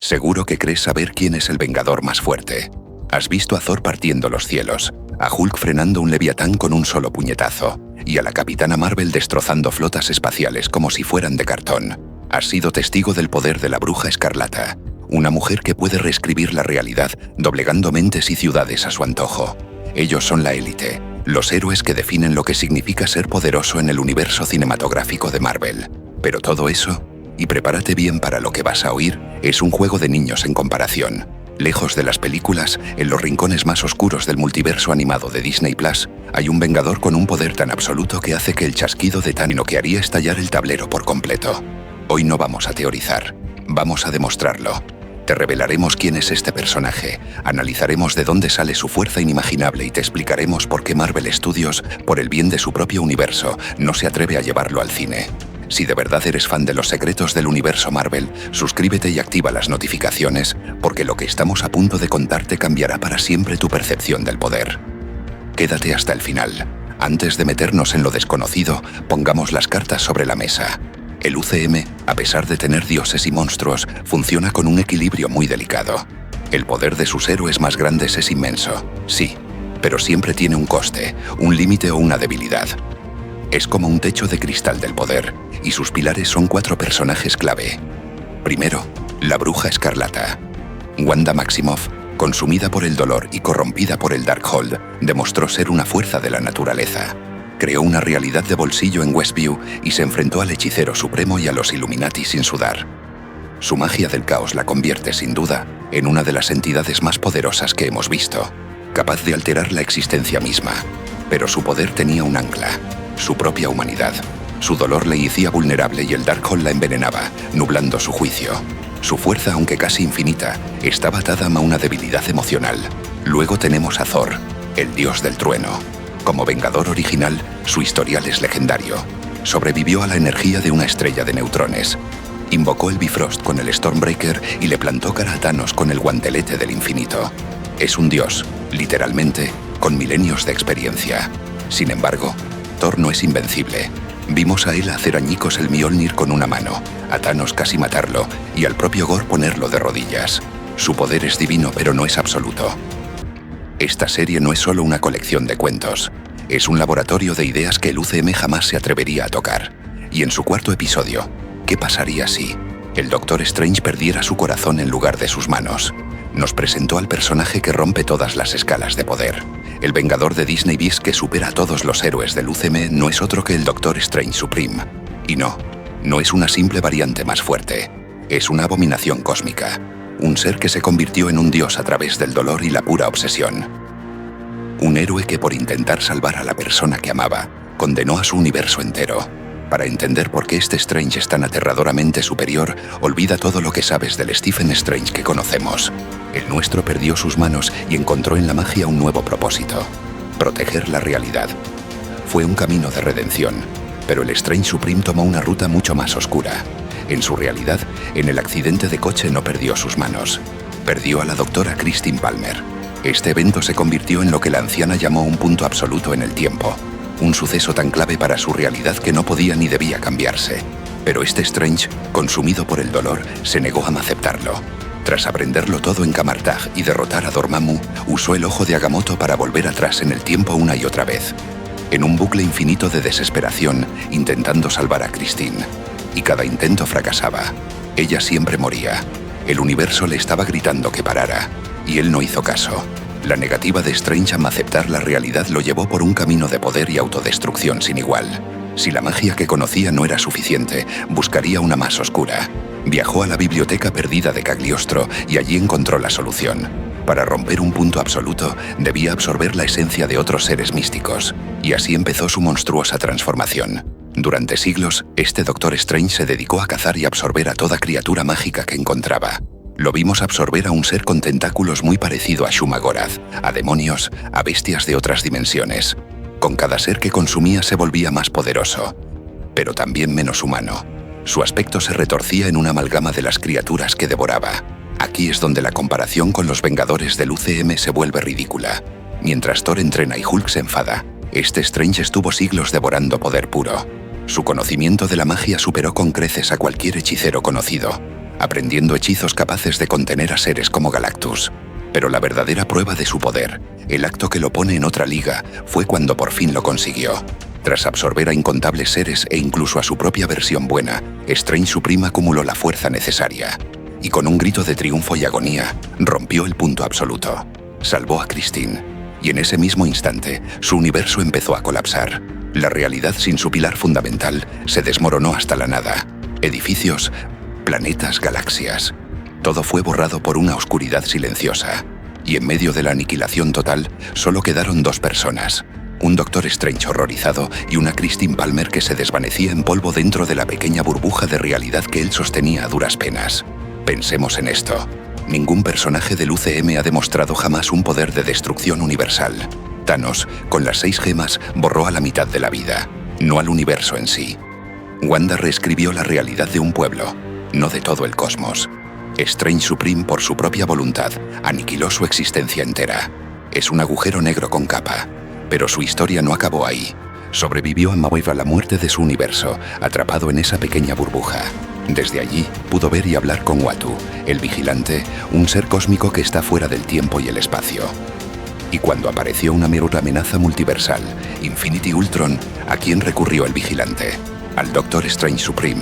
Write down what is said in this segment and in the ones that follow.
Seguro que crees saber quién es el Vengador más fuerte. Has visto a Thor partiendo los cielos, a Hulk frenando un Leviatán con un solo puñetazo, y a la Capitana Marvel destrozando flotas espaciales como si fueran de cartón. Has sido testigo del poder de la Bruja Escarlata, una mujer que puede reescribir la realidad doblegando mentes y ciudades a su antojo. Ellos son la élite, los héroes que definen lo que significa ser poderoso en el universo cinematográfico de Marvel. Pero todo eso, y prepárate bien para lo que vas a oír, es un juego de niños en comparación. Lejos de las películas, en los rincones más oscuros del multiverso animado de Disney Plus, hay un Vengador con un poder tan absoluto que hace que el chasquido de Thanos que haría estallar el tablero por completo. Hoy no vamos a teorizar, vamos a demostrarlo. Te revelaremos quién es este personaje, analizaremos de dónde sale su fuerza inimaginable y te explicaremos por qué Marvel Studios, por el bien de su propio universo, no se atreve a llevarlo al cine. Si de verdad eres fan de los secretos del universo Marvel, suscríbete y activa las notificaciones, porque lo que estamos a punto de contarte cambiará para siempre tu percepción del poder. Quédate hasta el final. Antes de meternos en lo desconocido, pongamos las cartas sobre la mesa. El UCM, a pesar de tener dioses y monstruos, funciona con un equilibrio muy delicado. El poder de sus héroes más grandes es inmenso, sí, pero siempre tiene un coste, un límite o una debilidad. Es como un techo de cristal del poder, y sus pilares son 4 personajes clave. Primero, la Bruja Escarlata. Wanda Maximoff, consumida por el dolor y corrompida por el Darkhold, demostró ser una fuerza de la naturaleza. Creó una realidad de bolsillo en Westview y se enfrentó al Hechicero Supremo y a los Illuminati sin sudar. Su magia del caos la convierte, sin duda, en una de las entidades más poderosas que hemos visto, capaz de alterar la existencia misma. Pero su poder tenía un ancla, su propia humanidad. Su dolor le hacía vulnerable y el Darkhold la envenenaba, nublando su juicio. Su fuerza, aunque casi infinita, estaba atada a una debilidad emocional. Luego tenemos a Thor, el dios del trueno. Como Vengador original, su historial es legendario. Sobrevivió a la energía de una estrella de neutrones. Invocó el Bifrost con el Stormbreaker y le plantó cara a Thanos con el guantelete del infinito. Es un dios, literalmente, con milenios de experiencia. Sin embargo, Thor no es invencible. Vimos a él hacer añicos el Mjolnir con una mano, a Thanos casi matarlo y al propio Gore ponerlo de rodillas. Su poder es divino, pero no es absoluto. Esta serie no es solo una colección de cuentos, es un laboratorio de ideas que el UCM jamás se atrevería a tocar. Y en su 4º episodio, ¿qué pasaría si el Doctor Strange perdiera su corazón en lugar de sus manos? Nos presentó al personaje que rompe todas las escalas de poder. El Vengador de Disney Beast que supera a todos los héroes del UCM no es otro que el Doctor Strange Supreme. Y no es una simple variante más fuerte. Es una abominación cósmica. Un ser que se convirtió en un dios a través del dolor y la pura obsesión. Un héroe que por intentar salvar a la persona que amaba, condenó a su universo entero. Para entender por qué este Strange es tan aterradoramente superior, olvida todo lo que sabes del Stephen Strange que conocemos. El nuestro perdió sus manos y encontró en la magia un nuevo propósito: proteger la realidad. Fue un camino de redención, pero el Strange Supreme tomó una ruta mucho más oscura. En su realidad, en el accidente de coche no perdió sus manos. Perdió a la doctora Christine Palmer. Este evento se convirtió en lo que la anciana llamó un punto absoluto en el tiempo. Un suceso tan clave para su realidad que no podía ni debía cambiarse. Pero este Strange, consumido por el dolor, se negó a aceptarlo. Tras aprenderlo todo en Camartag y derrotar a Dormammu, usó el ojo de Agamotto para volver atrás en el tiempo una y otra vez. En un bucle infinito de desesperación, intentando salvar a Christine. Y cada intento fracasaba. Ella siempre moría. El universo le estaba gritando que parara, y él no hizo caso. La negativa de Strange a aceptar la realidad lo llevó por un camino de poder y autodestrucción sin igual. Si la magia que conocía no era suficiente, buscaría una más oscura. Viajó a la biblioteca perdida de Cagliostro y allí encontró la solución. Para romper un punto absoluto, debía absorber la esencia de otros seres místicos, y así empezó su monstruosa transformación. Durante siglos, este Doctor Strange se dedicó a cazar y absorber a toda criatura mágica que encontraba. Lo vimos absorber a un ser con tentáculos muy parecido a Shuma-Gorath, a demonios, a bestias de otras dimensiones. Con cada ser que consumía se volvía más poderoso, pero también menos humano. Su aspecto se retorcía en una amalgama de las criaturas que devoraba. Aquí es donde la comparación con los Vengadores del UCM se vuelve ridícula. Mientras Thor entrena y Hulk se enfada, este Strange estuvo siglos devorando poder puro. Su conocimiento de la magia superó con creces a cualquier hechicero conocido. aprendiendo hechizos capaces de contener a seres como Galactus. Pero la verdadera prueba de su poder, el acto que lo pone en otra liga, fue cuando por fin lo consiguió. Tras absorber a incontables seres e incluso a su propia versión buena, Strange Supreme acumuló la fuerza necesaria. Y con un grito de triunfo y agonía, rompió el punto absoluto. Salvó a Christine. Y en ese mismo instante, su universo empezó a colapsar. La realidad sin su pilar fundamental se desmoronó hasta la nada. Edificios, planetas, galaxias. Todo fue borrado por una oscuridad silenciosa. Y en medio de la aniquilación total, solo quedaron dos personas. Un Doctor Strange horrorizado y una Christine Palmer que se desvanecía en polvo dentro de la pequeña burbuja de realidad que él sostenía a duras penas. Pensemos en esto. Ningún personaje del UCM ha demostrado jamás un poder de destrucción universal. Thanos, con las 6 gemas, borró a la mitad de la vida, no al universo en sí. Wanda reescribió la realidad de un pueblo, no de todo el cosmos. Strange Supreme, por su propia voluntad, aniquiló su existencia entera. Es un agujero negro con capa. Pero su historia no acabó ahí. Sobrevivió a la muerte de su universo, atrapado en esa pequeña burbuja. Desde allí, pudo ver y hablar con Uatu, el vigilante, un ser cósmico que está fuera del tiempo y el espacio. Y cuando apareció una menuda amenaza multiversal, Infinity Ultron, ¿a quién recurrió el vigilante? Al Doctor Strange Supreme.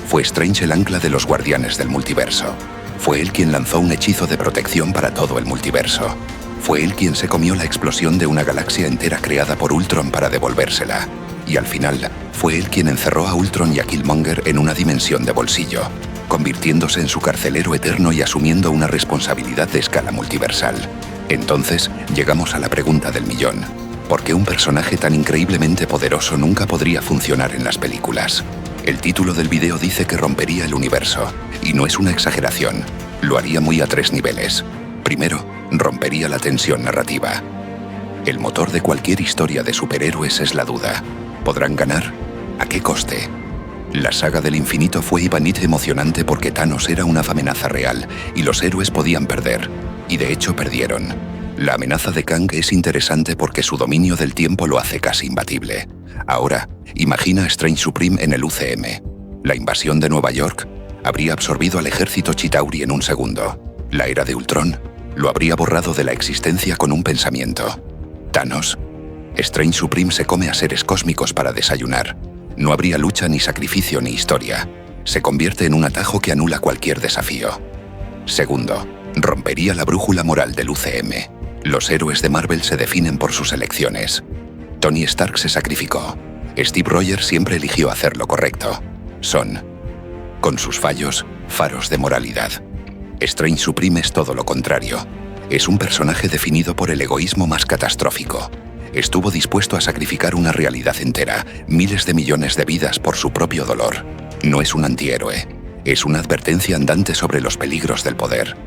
Fue Strange el ancla de los guardianes del multiverso. Fue él quien lanzó un hechizo de protección para todo el multiverso. Fue él quien se comió la explosión de una galaxia entera creada por Ultron para devolvérsela. Y al final, fue él quien encerró a Ultron y a Killmonger en una dimensión de bolsillo, convirtiéndose en su carcelero eterno y asumiendo una responsabilidad de escala multiversal. Entonces, llegamos a la pregunta del millón. ¿Por qué un personaje tan increíblemente poderoso nunca podría funcionar en las películas? El título del video dice que rompería el universo, y no es una exageración. Lo haría muy a 3 niveles. Primero, rompería la tensión narrativa. El motor de cualquier historia de superhéroes es la duda. ¿Podrán ganar? ¿A qué coste? La saga del infinito fue igualmente emocionante porque Thanos era una amenaza real y los héroes podían perder. Y de hecho perdieron. La amenaza de Kang es interesante porque su dominio del tiempo lo hace casi imbatible. Ahora, imagina a Strange Supreme en el UCM. La invasión de Nueva York habría absorbido al ejército Chitauri en un segundo. La era de Ultron lo habría borrado de la existencia con un pensamiento. Thanos. Strange Supreme se come a seres cósmicos para desayunar. No habría lucha ni sacrificio ni historia. Se convierte en un atajo que anula cualquier desafío. Segundo, rompería la brújula moral del UCM. Los héroes de Marvel se definen por sus elecciones. Tony Stark se sacrificó. Steve Rogers siempre eligió hacer lo correcto. Son, con sus fallos, faros de moralidad. Strange Supreme es todo lo contrario. Es un personaje definido por el egoísmo más catastrófico. Estuvo dispuesto a sacrificar una realidad entera, miles de millones de vidas por su propio dolor. No es un antihéroe. Es una advertencia andante sobre los peligros del poder.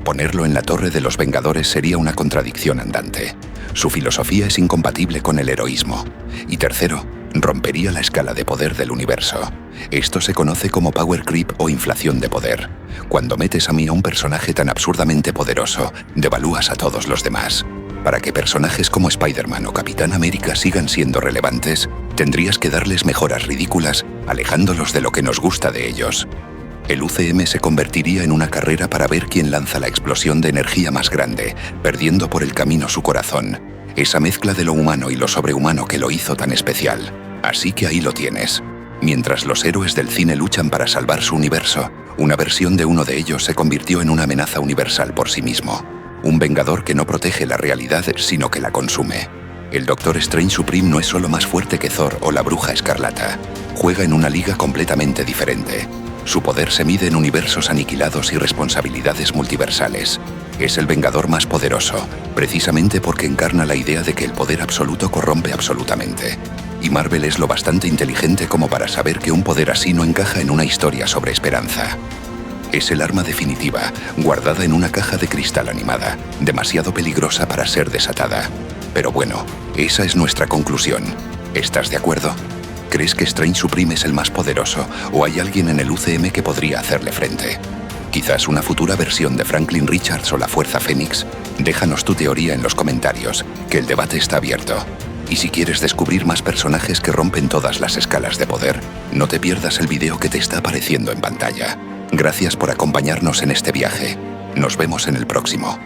Ponerlo en la Torre de los Vengadores sería una contradicción andante. Su filosofía es incompatible con el heroísmo. Y tercero, rompería la escala de poder del universo. Esto se conoce como power creep o inflación de poder. Cuando metes a un personaje tan absurdamente poderoso, devalúas a todos los demás. Para que personajes como Spider-Man o Capitán América sigan siendo relevantes, tendrías que darles mejoras ridículas, alejándolos de lo que nos gusta de ellos. El UCM se convertiría en una carrera para ver quién lanza la explosión de energía más grande, perdiendo por el camino su corazón, esa mezcla de lo humano y lo sobrehumano que lo hizo tan especial. Así que ahí lo tienes. Mientras los héroes del cine luchan para salvar su universo, una versión de uno de ellos se convirtió en una amenaza universal por sí mismo. Un vengador que no protege la realidad, sino que la consume. El Doctor Strange Supreme no es solo más fuerte que Thor o la Bruja Escarlata. Juega en una liga completamente diferente. Su poder se mide en universos aniquilados y responsabilidades multiversales. Es el vengador más poderoso, precisamente porque encarna la idea de que el poder absoluto corrompe absolutamente. Y Marvel es lo bastante inteligente como para saber que un poder así no encaja en una historia sobre esperanza. Es el arma definitiva, guardada en una caja de cristal animada, demasiado peligrosa para ser desatada. Pero bueno, esa es nuestra conclusión. ¿Estás de acuerdo? ¿Crees que Strange Supreme es el más poderoso o hay alguien en el UCM que podría hacerle frente? Quizás una futura versión de Franklin Richards o la Fuerza Fénix. Déjanos tu teoría en los comentarios, que el debate está abierto. Y si quieres descubrir más personajes que rompen todas las escalas de poder, no te pierdas el video que te está apareciendo en pantalla. Gracias por acompañarnos en este viaje. Nos vemos en el próximo.